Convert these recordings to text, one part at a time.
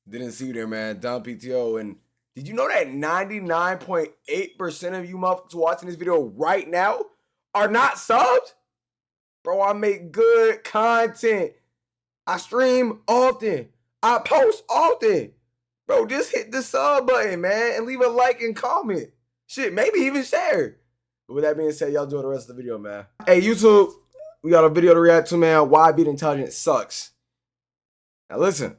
Didn't see you there, man. DomPTO. And did you know that 99.8% of you motherfuckers watching this video right now are not subbed? Bro, I make good content. I stream often. I post often. Bro, just hit the sub button, man, and leave a like and comment. Shit, maybe even share. But with that being said, y'all enjoy the rest of the video, man. Hey, YouTube, we got a video to react to, man. Why being intelligent sucks. Now, listen.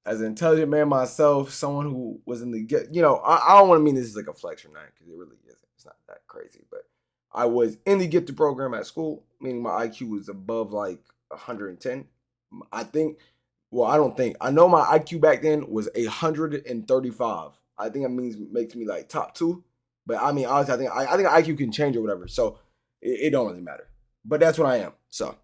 As an intelligent man myself, someone who was in the I don't want to mean this is like a flex or not, because it really isn't. It's not that crazy. But I was in the gifted program at school, meaning my IQ was above like 110. I know my IQ back then was 135. I think that makes me like top 2. But I mean, honestly, I think IQ can change or whatever. So it don't really matter. But that's what I am. So.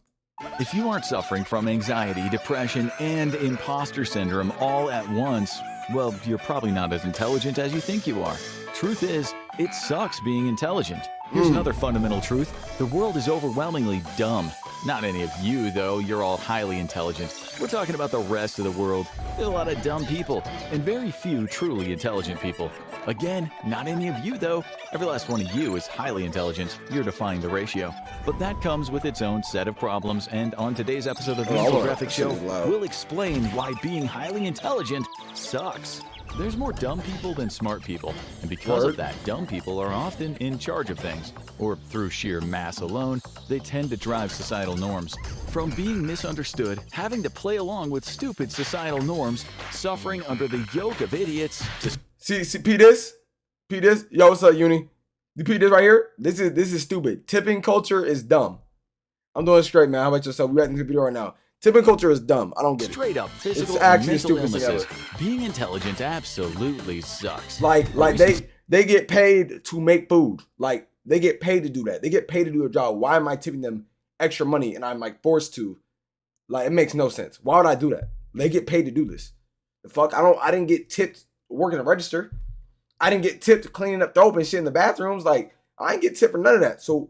If you aren't suffering from anxiety, depression, and imposter syndrome all at once, well, you're probably not as intelligent as you think you are. Truth is, it sucks being intelligent. Here's another fundamental truth. The world is overwhelmingly dumb. Not any of you, though. You're all highly intelligent. We're talking about the rest of the world. There's a lot of dumb people, and very few truly intelligent people. Again, not any of you, though. Every last one of you is highly intelligent. You're defying the ratio. But that comes with its own set of problems, and on today's episode of the Infographic Show, we'll explain why being highly intelligent sucks. There's more dumb people than smart people, and because of that, dumb people are often in charge of things, or through sheer mass alone, they tend to drive societal norms. From being misunderstood, having to play along with stupid societal norms, suffering under the yoke of idiots, to See, P this? Yo, what's up, Uni? You P this right here? This is stupid. Tipping culture is dumb. I'm doing straight, man. How about yourself? We're at the video right now. Tipping culture is dumb. I don't get it. Straight up physical it's actually and mental illnesses. Being intelligent absolutely sucks. Like they get paid to make food. Like they get paid to do that. They get paid to do a job. Why am I tipping them extra money and I'm like forced to? Like it makes no sense. Why would I do that? They get paid to do this. The fuck? I didn't get tipped working the register. I didn't get tipped cleaning up dope and shit in the bathrooms. Like I didn't get tipped for none of that. So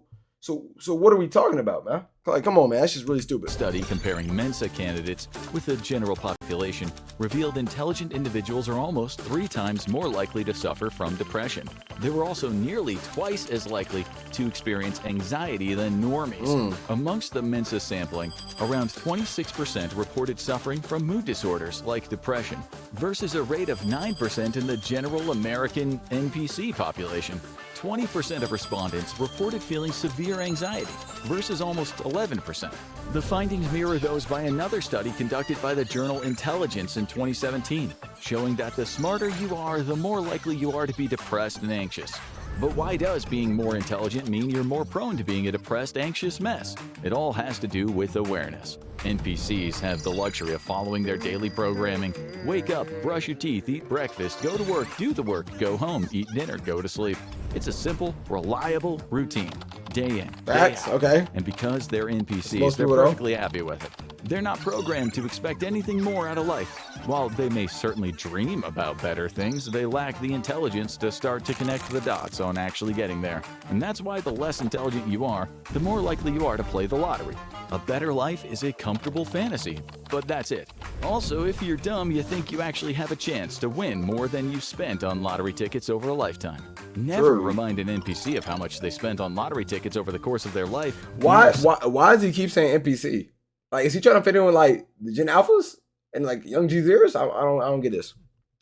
what are we talking about, man? Like, come on, man. That's just really stupid. Study comparing Mensa candidates with the general population revealed intelligent individuals are almost 3 times more likely to suffer from depression. They were also nearly twice as likely to experience anxiety than normies. Amongst the Mensa sampling, around 26% reported suffering from mood disorders like depression, versus a rate of 9% in the general American NPC population. 20% of respondents reported feeling severe anxiety, versus almost 11%. The findings mirror those by another study conducted by the journal Intelligence in 2017, showing that the smarter you are, the more likely you are to be depressed and anxious. But why does being more intelligent mean you're more prone to being a depressed, anxious mess? It all has to do with awareness. NPCs have the luxury of following their daily programming. Wake up, brush your teeth, eat breakfast, go to work, do the work, go home, eat dinner, go to sleep. It's a simple, reliable routine, day in, day out. Okay. And because they're NPCs, they're perfectly happy with it. They're not programmed to expect anything more out of life. While they may certainly dream about better things, they lack the intelligence to start to connect the dots on actually getting there. And that's why the less intelligent you are, the more likely you are to play the lottery. A better life is a comfortable fantasy, but that's it. Also, if you're dumb, you think you actually have a chance to win more than you spent on lottery tickets over a lifetime. Never remind an NPC of how much they spent on lottery tickets over the course of their life. Why does he keep saying NPC? Like, is he trying to fit in with like the Gen Alphas and like young G-Zeros? I don't get this.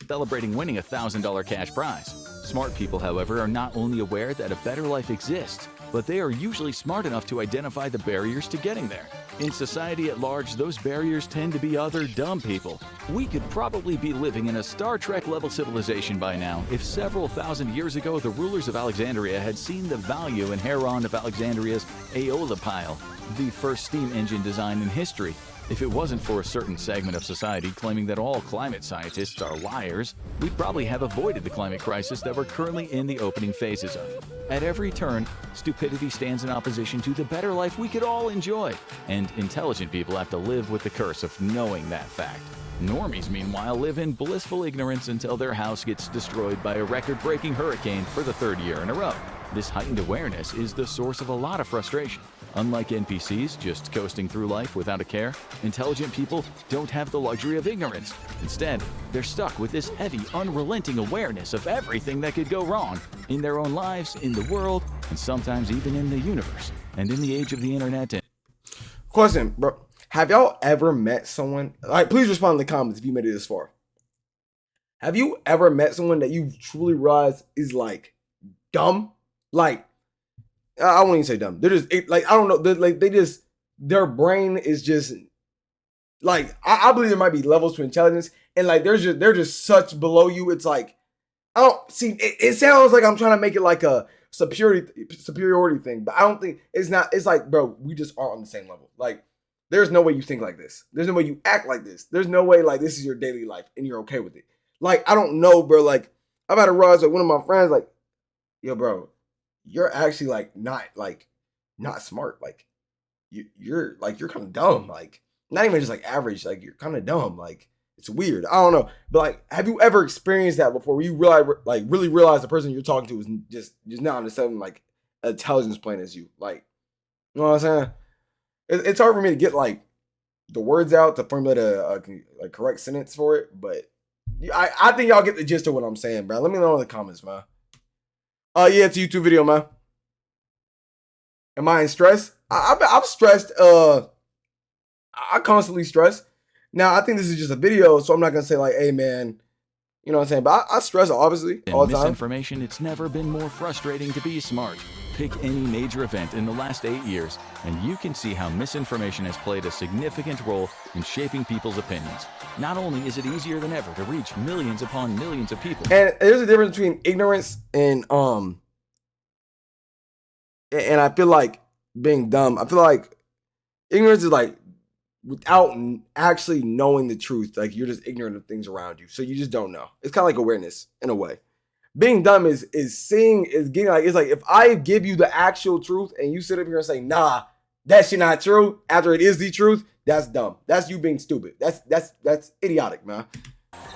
Celebrating winning a $1,000 cash prize. Smart people, however, are not only aware that a better life exists, but they are usually smart enough to identify the barriers to getting there. In society at large, those barriers tend to be other dumb people. We could probably be living in a Star Trek-level civilization by now if several thousand years ago the rulers of Alexandria had seen the value in Heron of Alexandria's Aeolipile, the first steam engine design in history. If it wasn't for a certain segment of society claiming that all climate scientists are liars, we'd probably have avoided the climate crisis that we're currently in the opening phases of. At every turn, stupidity stands in opposition to the better life we could all enjoy, and intelligent people have to live with the curse of knowing that fact. Normies, meanwhile, live in blissful ignorance until their house gets destroyed by a record-breaking hurricane for the 3rd year in a row. This heightened awareness is the source of a lot of frustration. Unlike NPCs just coasting through life without a care, intelligent people don't have the luxury of ignorance. Instead, they're stuck with this heavy, unrelenting awareness of everything that could go wrong in their own lives, in the world, and sometimes even in the universe. And in the age of the internet. Question, bro. Have y'all ever met someone? Like, please respond in the comments if you made it this far. Have you ever met someone that you truly realize is like dumb? Like, I won't even say dumb. They're just like, I don't know. Their brain is just like, I believe there might be levels to intelligence, and like they're just such below you. It's like, I don't see. It sounds like I'm trying to make it like a superiority thing, but I don't think it's not. It's like, bro, we just aren't on the same level. Like, there's no way you think like this. There's no way you act like this. There's no way like this is your daily life and you're okay with it. Like, I don't know, bro. Like, I've had a realize like one of my friends, like, yo, bro, you're actually like not smart. Like, you're kind of dumb. Like, not even just like average. Like, you're kind of dumb. Like, it's weird. I don't know. But like, have you ever experienced that before? Where you really realize the person you're talking to is just not on the same like intelligence plane as you? Like, you know what I'm saying? It's hard for me to get like the words out to formulate a correct sentence for it, but I think y'all get the gist of what I'm saying, bro. Let me know in the comments, man. Yeah, it's a YouTube video, man. Am I in stress? I'm stressed. I constantly stress. Now, I think this is just a video, so I'm not gonna say like, hey, man, you know what I'm saying? But I stress obviously all the time. Misinformation, it's never been more frustrating to be smart. Pick any major event in the last 8 years, and you can see how misinformation has played a significant role in shaping people's opinions. Not only is it easier than ever to reach millions upon millions of people, and there's a difference between ignorance and I feel like being dumb. I feel like ignorance is like without actually knowing the truth. Like, you're just ignorant of things around you, so you just don't know. It's kind of like awareness in a way. Being dumb is getting like, it's like if I give you the actual truth and you sit up here and say, nah, that shit not true after it is the truth, that's dumb. That's you being stupid. That's idiotic, man.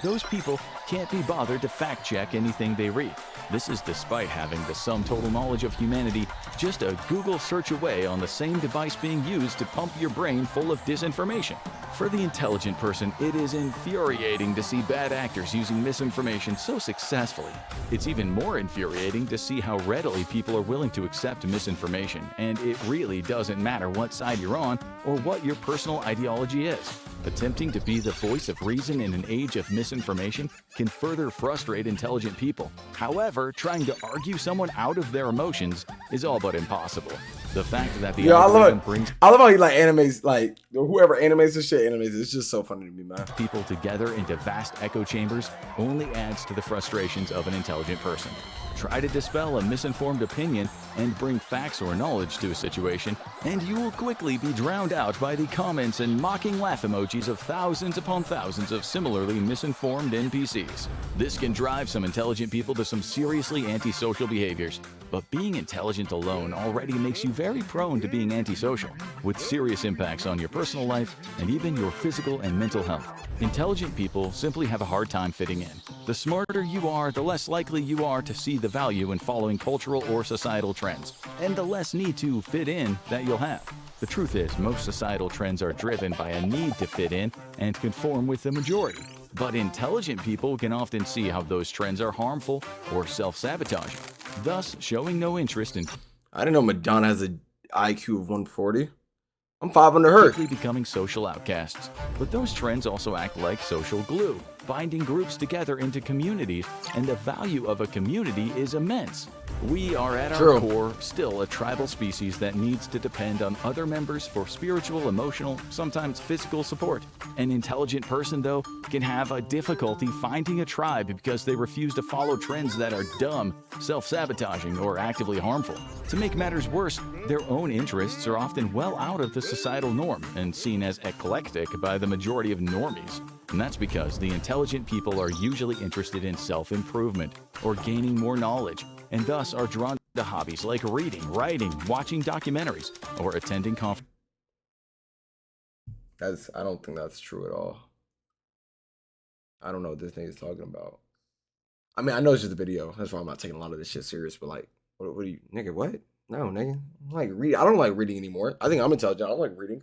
those people can't be bothered to fact check anything they read. This is despite having the sum total knowledge of humanity just a Google search away on the same device being used to pump your brain full of disinformation. For the intelligent person, it is infuriating to see bad actors using misinformation so successfully. It's even more infuriating to see how readily people are willing to accept misinformation, and it really doesn't matter what side you're on or what your personal ideology is. Attempting to be the voice of reason in an age of misinformation can further frustrate intelligent people. However, trying to argue someone out of their emotions is all but impossible. The fact that the algorithm brings I love how he like animates, like whoever animates this shit animates it. It's just so funny to me, man. People together into vast echo chambers only adds to the frustrations of an intelligent person. Try to dispel a misinformed opinion and bring facts or knowledge to a situation, and you will quickly be drowned out by the comments and mocking laugh emojis of thousands upon thousands of similarly misinformed NPCs. This can drive some intelligent people to some seriously antisocial behaviors, but being intelligent alone already makes you very prone to being antisocial, with serious impacts on your personal life and even your physical and mental health. Intelligent people simply have a hard time fitting in. The smarter you are, the less likely you are to see the value in following cultural or societal trends, and the less need to fit in that you'll have. The truth is, most societal trends are driven by a need to fit in and conform with the majority. But intelligent people can often see how those trends are harmful or self-sabotaging, thus showing no interest in I didn't know Madonna has an IQ of 140. I'm 5 under her. quickly becoming social outcasts. But those trends also act like social glue, binding groups together into communities, and the value of a community is immense. We are at our core still a tribal species that needs to depend on other members for spiritual, emotional, sometimes physical support. An intelligent person, though, can have a difficulty finding a tribe because they refuse to follow trends that are dumb, self-sabotaging, or actively harmful. To make matters worse, their own interests are often well out of the societal norm and seen as eclectic by the majority of normies. And that's because the intelligent people are usually interested in self-improvement or gaining more knowledge, and thus are drawn to hobbies like reading, writing, watching documentaries, or attending conferences. I don't think that's true at all. I don't know what this thing is talking about. I mean, I know it's just a video. That's why I'm not taking a lot of this shit serious, but like, what do you, nigga, what? No, nigga. I like reading. I don't like reading anymore. I think I'm intelligent. I don't like reading.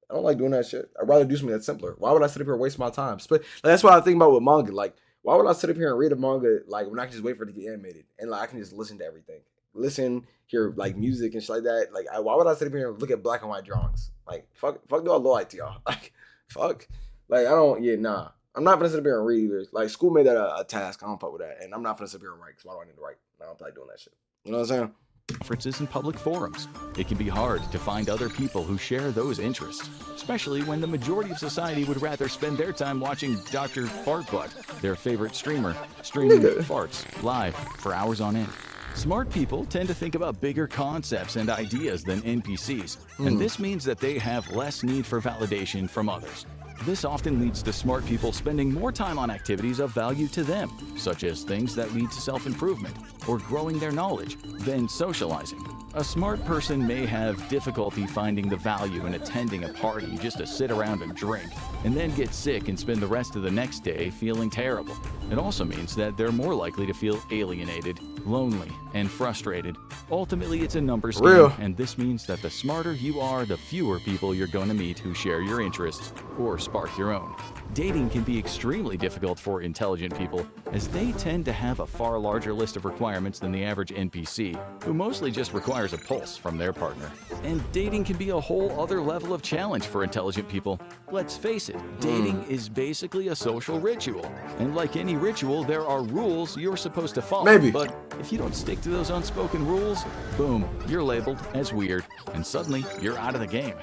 I don't like doing that shit. I'd rather do something that's simpler. Why would I sit up here and waste my time? But that's what I think about with manga. Like, why would I sit up here and read a manga like when I can just wait for it to get animated and like I can just listen to everything, listen, hear like music and shit like that. Like, why would I sit up here and look at black and white drawings? Like, fuck, do I look like to y'all? Like, fuck, like I don't. Yeah, nah. I'm not gonna sit up here and read either. Like, school made that a task. I don't fuck with that, and I'm not gonna sit up here and write. Cause why do I need to write? I don't like doing that shit. You know what I'm saying? Conferences and public forums. It can be hard to find other people who share those interests, especially when the majority of society would rather spend their time watching Dr. Fartbutt, their favorite streamer, streaming farts live for hours on end. Smart people tend to think about bigger concepts and ideas than NPCs, and this means that they have less need for validation from others. This often leads to smart people spending more time on activities of value to them, such as things that lead to self-improvement or growing their knowledge, than socializing. A smart person may have difficulty finding the value in attending a party just to sit around and drink, and then get sick and spend the rest of the next day feeling terrible. It also means that they're more likely to feel alienated, lonely, and frustrated. Ultimately, it's a numbers game, and this means that the smarter you are, the fewer people you're going to meet who share your interests or spark your own. Dating can be extremely difficult for intelligent people, as they tend to have a far larger list of requirements than the average NPC, who mostly just requires a pulse from their partner. And dating can be a whole other level of challenge for intelligent people. Let's face it, dating is basically a social ritual. And like any ritual, there are rules you're supposed to follow. Maybe. But if you don't stick to those unspoken rules, boom, you're labeled as weird, and suddenly you're out of the game.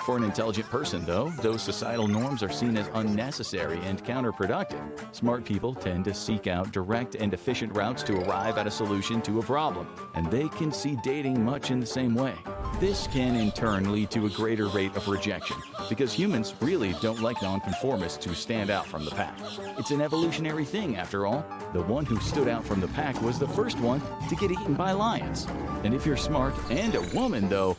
For an intelligent person, though, those societal norms are seen as unnecessary and counterproductive. Smart people tend to seek out direct and efficient routes to arrive at a solution to a problem, and they can see dating much in the same way. This can in turn lead to a greater rate of rejection, because humans really don't like nonconformists who stand out from the pack. It's an evolutionary thing, after all. The one who stood out from the pack was the first one to get eaten by lions. And if you're smart and a woman, though,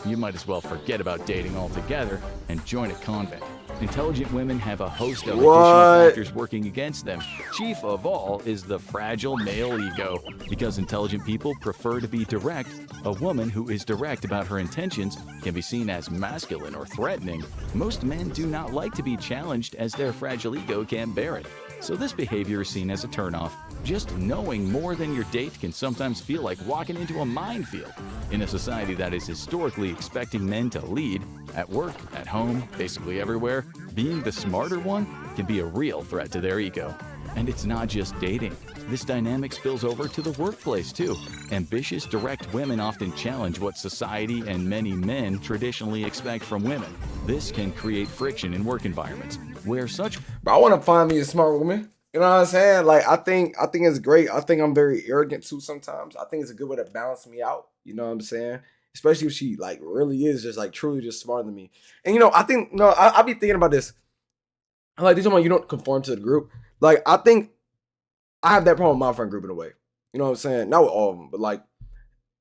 you might as well forget about dating altogether and join a convent. Intelligent women have a host of additional factors working against them. Chief of all is the fragile male ego. Because intelligent people prefer to be direct, a woman who is direct about her intentions can be seen as masculine or threatening. Most men do not like to be challenged, as their fragile ego can't bear it. So this behavior is seen as a turnoff. Just knowing more than your date can sometimes feel like walking into a minefield. In a society that is historically expecting men to lead, at work, at home, basically everywhere, being the smarter one can be a real threat to their ego. And it's not just dating. This dynamic spills over to the workplace too. Ambitious, direct women often challenge what society and many men traditionally expect from women. This can create friction in work environments where such... But I want to find me a smart woman. You know what I'm saying? Like, I think it's great. I think I'm very arrogant too sometimes. I think it's a good way to balance me out. You know what I'm saying? Especially if she like really is just like truly just smarter than me. And you know, I think I be thinking about this. I'm like, these are you don't conform to the group. Like, I think I have that problem with my friend group in a way. You know what I'm saying? Not with all of them, but like,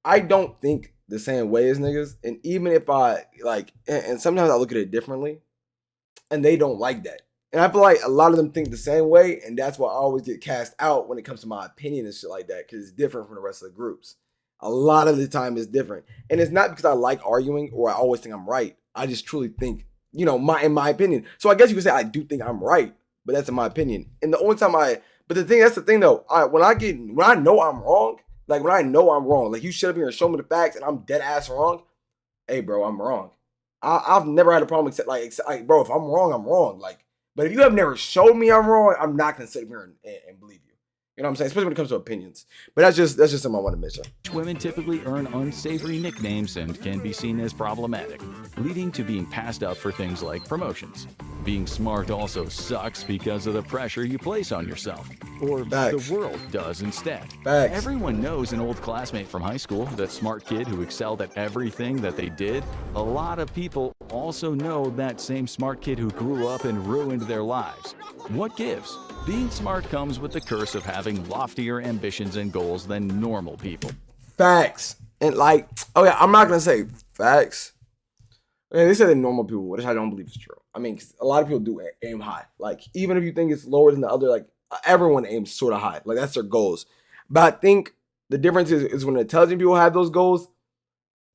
I don't think the same way as niggas. And even if I like, and sometimes I look at it differently, and they don't like that. And I feel like a lot of them think the same way, and that's why I always get cast out when it comes to my opinion and shit like that, because it's different from the rest of the groups. A lot of the time it's different. And it's not because I like arguing or I always think I'm right. I just truly think, you know, in my opinion. So I guess you could say I do think I'm right, but that's in my opinion. And the only time that's the thing though, when I know I'm wrong, like you shut up here and show me the facts and I'm dead ass wrong, hey bro, I'm wrong. I've never had a problem except bro, if I'm wrong, I'm wrong. Like, but if you have never showed me I'm wrong, I'm not gonna sit here and believe you. You know what I'm saying? Especially when it comes to opinions. But that's just something I want to mention. Women typically earn unsavory nicknames and can be seen as problematic, leading to being passed up for things like promotions. Being smart also sucks because of the pressure you place on yourself, or Facts. the world does instead. Facts. Everyone knows an old classmate from high school, that smart kid who excelled at everything that they did. A lot of people also know that same smart kid who grew up and ruined their lives. What gives? Being smart comes with the curse of having loftier ambitions and goals than normal people. Facts. And like, okay, I'm not gonna say facts. Okay, they say that normal people, which I don't believe is true. I mean, a lot of people do aim high. Like, even if you think it's lower than the other, like everyone aims sort of high. Like, that's their goals. But I think The difference is when intelligent people have those goals.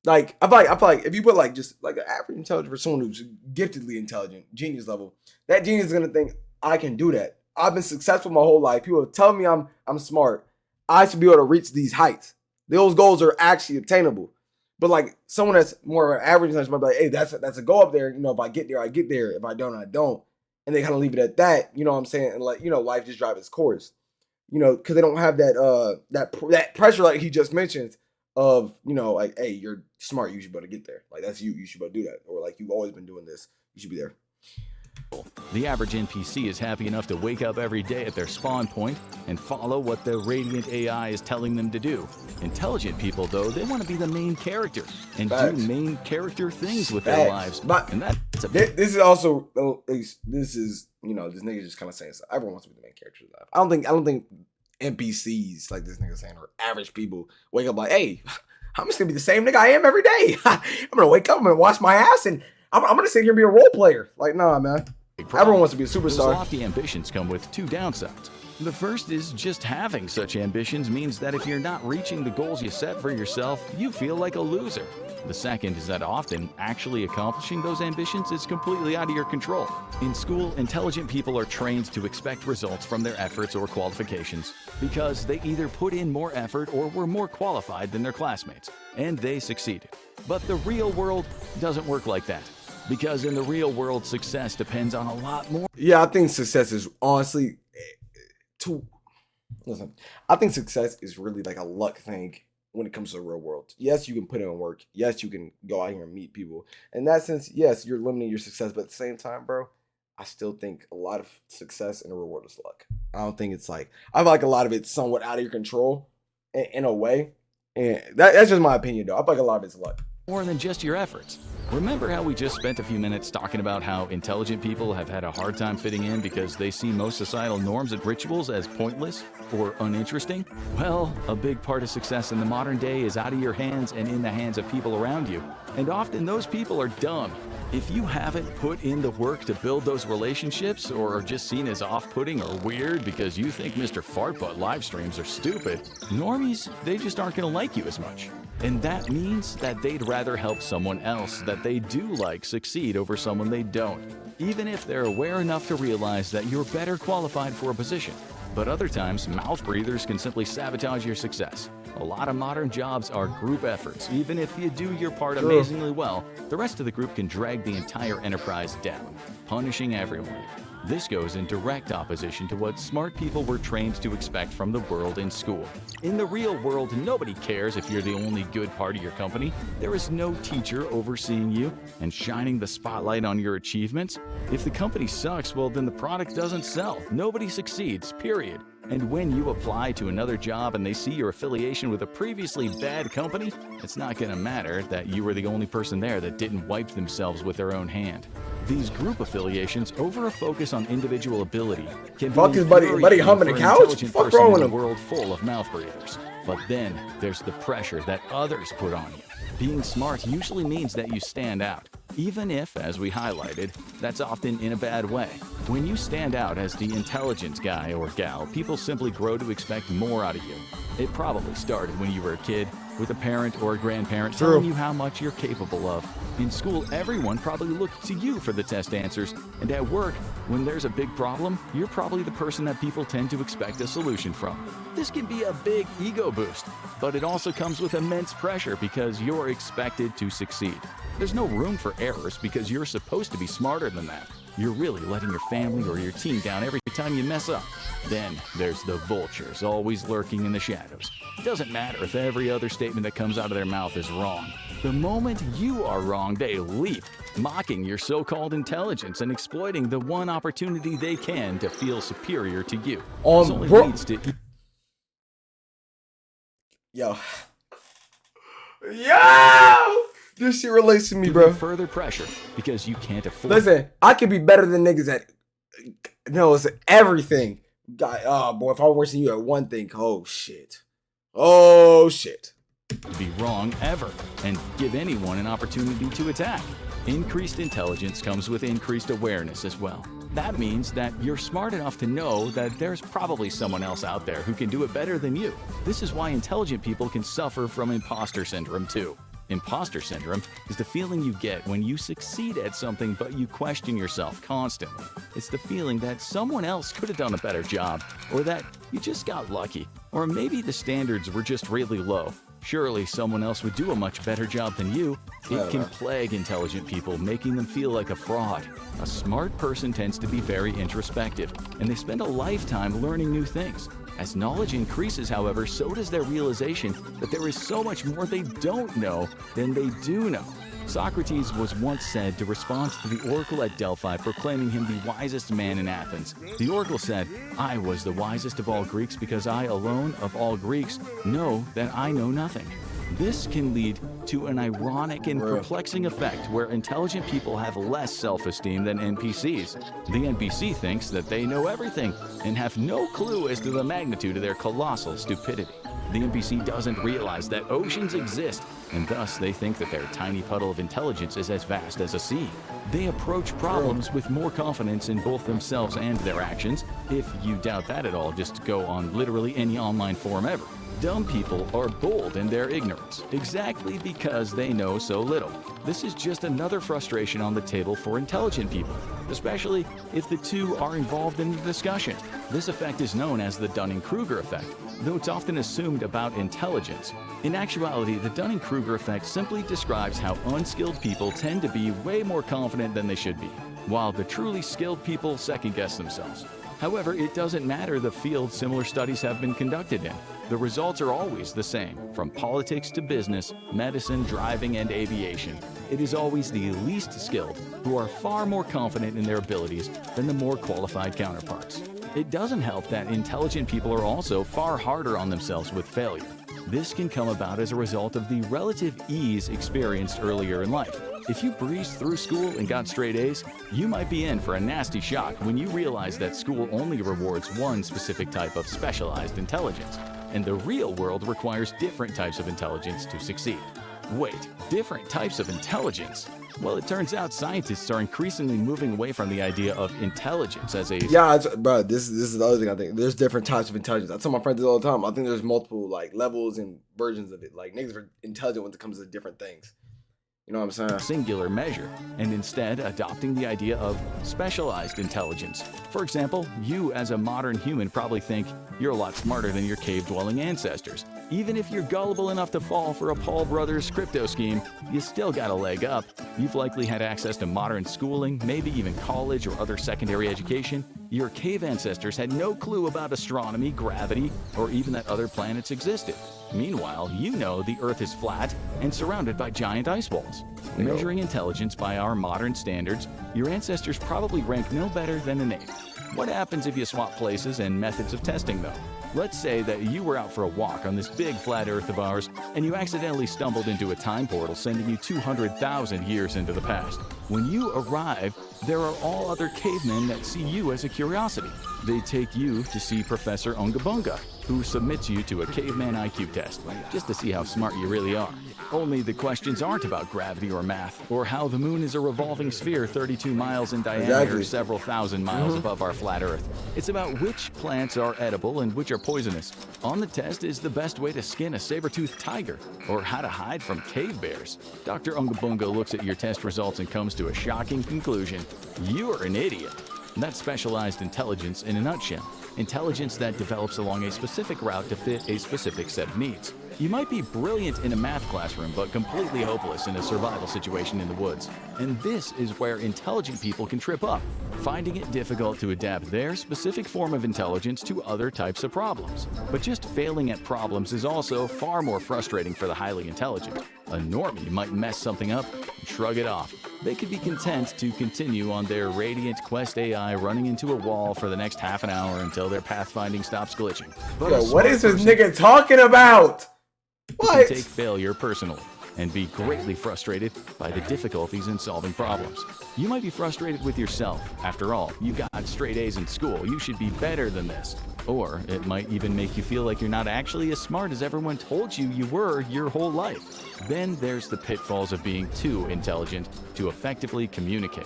Like I feel like if you put like just like an average intelligence for someone who's giftedly intelligent, genius level, that genius is gonna think I can do that. I've been successful my whole life. People tell me I'm smart. I should be able to reach these heights. Those goals are actually obtainable. But like someone that's more of an average intelligence might be like, hey, that's a goal up there. You know, if I get there, I get there. If I don't, I don't. And they kind of leave it at that. You know what I'm saying? And like, you know, life just drives its course. You know, because they don't have that pressure like he just mentioned of, you know, like, hey, you're smart, you should be able to get there. Like that's you should be able to do that. Or like you've always been doing this, you should be there. The average NPC is happy enough to wake up every day at their spawn point and follow what the radiant AI is telling them to do. Intelligent people, though, they want to be the main character and do main character things with their lives. But and that's this is also, this is, you know, this nigga just kind of saying so. Everyone wants to be the main character of life. I don't think NPCs like this nigga saying or average people wake up like, hey, I'm just gonna be the same nigga I am every day. I'm gonna wake up, I'm gonna wash my ass, and I'm gonna sit here and be a role player. Like, nah, man. Everyone wants to be a superstar. Those lofty ambitions come with two downsides. The first is just having such ambitions means that if you're not reaching the goals you set for yourself, you feel like a loser. The second is that often actually accomplishing those ambitions is completely out of your control. In school, intelligent people are trained to expect results from their efforts or qualifications because they either put in more effort or were more qualified than their classmates, and they succeeded. But the real world doesn't work like that. Because in the real world, success depends on a lot more. Yeah, I think success is honestly I think success is really like a luck thing when it comes to the real world. Yes, you can put in work. Yes, you can go out here and meet people. In that sense, yes, you're limiting your success. But at the same time, bro, I still think a lot of success in the real world is luck. I don't think it's like, I feel like a lot of it's somewhat out of your control in a way. And that's just my opinion, though. I feel like a lot of it's luck. More than just your efforts. Remember how we just spent a few minutes talking about how intelligent people have had a hard time fitting in because they see most societal norms and rituals as pointless or uninteresting? Well, a big part of success in the modern day is out of your hands and in the hands of people around you. And often those people are dumb. If you haven't put in the work to build those relationships or are just seen as off-putting or weird because you think Mr. Fartbutt live streams are stupid, normies, they just aren't going to like you as much. And that means that they'd rather help someone else that they do like succeed over someone they don't, even if they're aware enough to realize that you're better qualified for a position. But other times, mouth breathers can simply sabotage your success. A lot of modern jobs are group efforts. Even if you do your part amazingly well, the rest of the group can drag the entire enterprise down, punishing everyone. This goes in direct opposition to what smart people were trained to expect from the world in school. In the real world, nobody cares if you're the only good part of your company. There is no teacher overseeing you and shining the spotlight on your achievements. If the company sucks, well, then the product doesn't sell. Nobody succeeds, period. And when you apply to another job and they see your affiliation with a previously bad company, it's not going to matter that you were the only person there that didn't wipe themselves with their own hand. These group affiliations over a focus on individual ability can fuck his buddy humping the couch. Fuck wrong with him? A world full of mouth breathers. But then there's the pressure that others put on you. Being smart usually means that you stand out, even if, as we highlighted, that's often in a bad way. When you stand out as the intelligent guy or gal, people simply grow to expect more out of you. It probably started when you were a kid, with a parent or a grandparent telling you how much you're capable of. In school, everyone probably looked to you for the test answers, and at work, when there's a big problem, you're probably the person that people tend to expect a solution from. This can be a big ego boost, but it also comes with immense pressure because you're expected to succeed. There's no room for errors because you're supposed to be smarter than that. You're really letting your family or your team down every time you mess up. Then there's the vultures always lurking in the shadows. It doesn't matter if every other statement that comes out of their mouth is wrong. The moment you are wrong, they leap, mocking your so-called intelligence and exploiting the one opportunity they can to feel superior to you. This only leads to... Yo! This shit relates to me, bro. Further pressure because you can't afford. Listen, I could be better than niggas at it's everything. God, oh boy, if I'm worse than you at one thing, oh shit. Be wrong ever and give anyone an opportunity to attack. Increased intelligence comes with increased awareness as well. That means that you're smart enough to know that there's probably someone else out there who can do it better than you. This is why intelligent people can suffer from imposter syndrome too. Imposter syndrome is the feeling you get when you succeed at something but you question yourself constantly. It's the feeling that someone else could have done a better job, or that you just got lucky, or maybe the standards were just really low. Surely someone else would do a much better job than you. It can plague intelligent people, making them feel like a fraud. A smart person tends to be very introspective, and they spend a lifetime learning new things. As knowledge increases, however, so does their realization that there is so much more they don't know than they do know. Socrates was once said to respond to the oracle at Delphi, proclaiming him the wisest man in Athens. The oracle said, "I was the wisest of all Greeks because I alone of all Greeks know that I know nothing." This can lead to an ironic and perplexing effect where intelligent people have less self-esteem than NPCs. The NPC thinks that they know everything and have no clue as to the magnitude of their colossal stupidity. The NPC doesn't realize that oceans exist, and thus they think that their tiny puddle of intelligence is as vast as a sea. They approach problems with more confidence in both themselves and their actions. If you doubt that at all, just go on literally any online forum ever. Dumb people are bold in their ignorance, exactly because they know so little. This is just another frustration on the table for intelligent people, especially if the two are involved in the discussion. This effect is known as the Dunning-Kruger effect, though it's often assumed about intelligence. In actuality, the Dunning-Kruger effect simply describes how unskilled people tend to be way more confident than they should be, while the truly skilled people second-guess themselves. However, it doesn't matter the field similar studies have been conducted in. The results are always the same, from politics to business, medicine, driving, and aviation. It is always the least skilled who are far more confident in their abilities than the more qualified counterparts. It doesn't help that intelligent people are also far harder on themselves with failure. This can come about as a result of the relative ease experienced earlier in life. If you breezed through school and got straight A's, you might be in for a nasty shock when you realize that school only rewards one specific type of specialized intelligence, and the real world requires different types of intelligence to succeed. Wait, different types of intelligence? Well, it turns out scientists are increasingly moving away from the idea of intelligence as a... Yeah, bro, this is the other thing I think. There's different types of intelligence. I tell my friends this all the time. I think there's multiple like levels and versions of it. Like niggas are intelligent when it comes to different things. You know what I'm saying? Singular measure, and instead adopting the idea of specialized intelligence. For example, you as a modern human probably think you're a lot smarter than your cave-dwelling ancestors. Even if you're gullible enough to fall for a Paul Brothers crypto scheme, you still got a leg up. You've likely had access to modern schooling, maybe even college or other secondary education. Your cave ancestors had no clue about astronomy, gravity, or even that other planets existed. Meanwhile, you know the Earth is flat and surrounded by giant ice walls. Measuring intelligence by our modern standards, your ancestors probably rank no better than an 8. What happens if you swap places and methods of testing, though? Let's say that you were out for a walk on this big flat Earth of ours, and you accidentally stumbled into a time portal sending you 200,000 years into the past. When you arrive, there are all other cavemen that see you as a curiosity. They take you to see Professor Ungabunga, who submits you to a caveman IQ test, just to see how smart you really are. Only the questions aren't about gravity or math, or how the moon is a revolving sphere 32 miles in diameter, several thousand miles above our flat Earth. It's about which plants are edible and which are poisonous. On the test is the best way to skin a saber-toothed tiger, or how to hide from cave bears. Dr. Ungabunga looks at your test results and comes to a shocking conclusion. You're an idiot. That's specialized intelligence in a nutshell. Intelligence that develops along a specific route to fit a specific set of needs. You might be brilliant in a math classroom, but completely hopeless in a survival situation in the woods. And this is where intelligent people can trip up, finding it difficult to adapt their specific form of intelligence to other types of problems. But just failing at problems is also far more frustrating for the highly intelligent. A normie might mess something up and shrug it off. They could be content to continue on their radiant Quest AI running into a wall for the next half an hour until their pathfinding stops glitching. But yo, what is this nigga talking about? What? Take failure personally and be greatly frustrated by the difficulties in solving problems. You might be frustrated with yourself. After all, you got straight A's in school. You should be better than this. Or it might even make you feel like you're not actually as smart as everyone told you were your whole life. Then there's the pitfalls of being too intelligent to effectively communicate.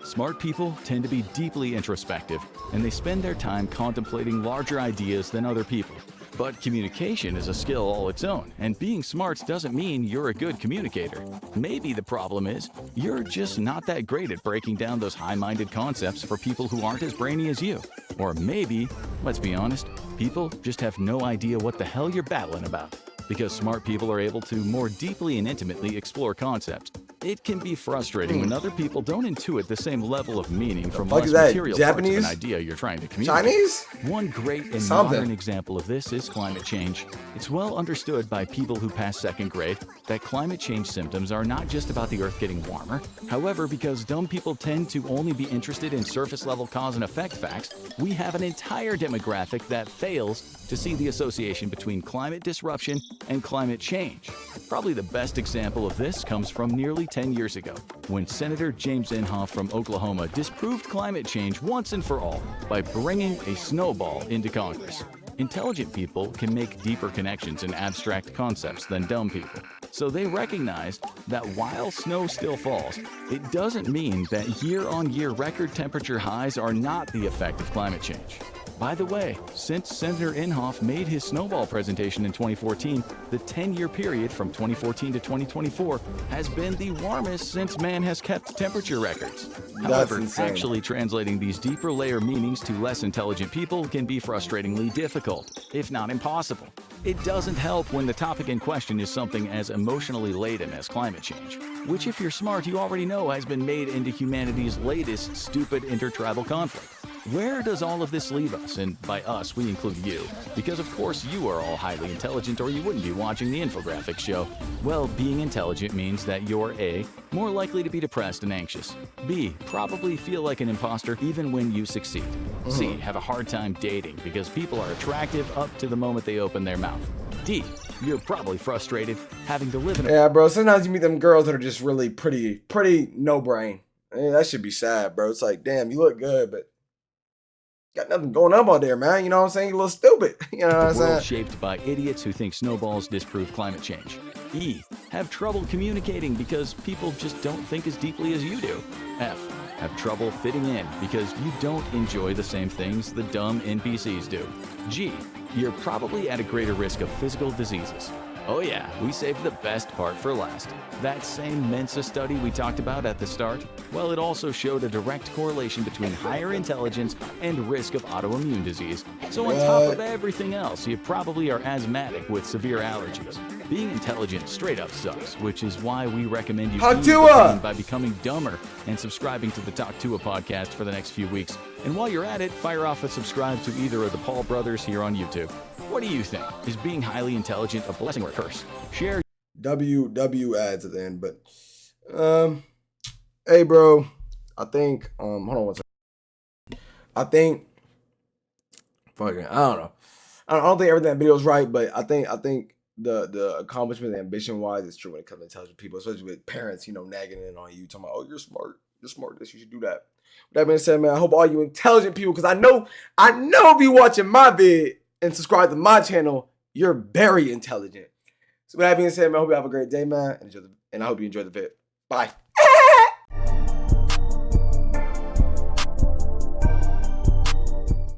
Smart people tend to be deeply introspective, and they spend their time contemplating larger ideas than other people. But communication is a skill all its own, and being smart doesn't mean you're a good communicator. Maybe the problem is you're just not that great at breaking down those high-minded concepts for people who aren't as brainy as you. Or maybe, let's be honest, people just have no idea what the hell you're battling about. Because smart people are able to more deeply and intimately explore concepts. It can be frustrating when other people don't intuit the same level of meaning from less material parts of an idea you're trying to communicate. Chinese? One great and modern example of this is climate change. It's well understood by people who pass second grade that climate change symptoms are not just about the Earth getting warmer. However, because dumb people tend to only be interested in surface-level cause and effect facts, we have an entire demographic that fails to see the association between climate disruption and climate change. Probably the best example of this comes from nearly 10 years ago, when Senator James Inhofe from Oklahoma disproved climate change once and for all by bringing a snowball into Congress. Intelligent people can make deeper connections in abstract concepts than dumb people. So they recognized that while snow still falls, it doesn't mean that year-on-year record temperature highs are not the effect of climate change. By the way, since Senator Inhofe made his snowball presentation in 2014, the 10-year period from 2014 to 2024 has been the warmest since man has kept temperature records. However, actually translating these deeper layer meanings to less intelligent people can be frustratingly difficult, if not impossible. It doesn't help when the topic in question is something as emotionally laden as climate change, which if you're smart you already know has been made into humanity's latest stupid intertribal conflict. Where does all of this leave us? And by us, we include you, because of course you are all highly intelligent or you wouldn't be watching the infographics show. Well, being intelligent means that you're A, more likely to be depressed and anxious. B, probably feel like an imposter even when you succeed. C, have a hard time dating because people are attractive up to the moment they open their mouth. D, you're probably frustrated having to live in a... Yeah, bro, sometimes you meet them girls that are just really pretty no brain. That should be sad, bro. It's like, damn, you look good, but got nothing going on out there, man. You know what I'm saying? You're a little stupid. You know what I'm saying? World shaped by idiots who think snowballs disprove climate change. E, have trouble communicating because people just don't think as deeply as you do. F, have trouble fitting in because you don't enjoy the same things the dumb NPCs do. G, you're probably at a greater risk of physical diseases. Oh yeah, we saved the best part for last. That same Mensa study we talked about at the start, well, it also showed a direct correlation between higher intelligence and risk of autoimmune disease. So on top of everything else, you probably are asthmatic with severe allergies. Being intelligent straight up sucks, which is why we recommend you ease the pain by becoming dumber and subscribing to the DomPTO podcast for the next few weeks. And while you're at it, fire off a subscribe to either of the Paul brothers here on YouTube. What do you think? Is being highly intelligent a blessing or a curse? Share W ads at the end, but hey bro, I think hold on one second. I think fucking I don't know. I don't think everything in that video is right, but I think the accomplishment and ambition wise is true when it comes to intelligent people, especially with parents, you know, nagging in on you, talking about, oh, you're smart, this, you should do that. With that being said, man, I hope all you intelligent people, because I know if you watching my vid and subscribe to my channel, you're very intelligent. So with that being said, man, I hope you have a great day, man, and I hope you enjoy the vid. Bye.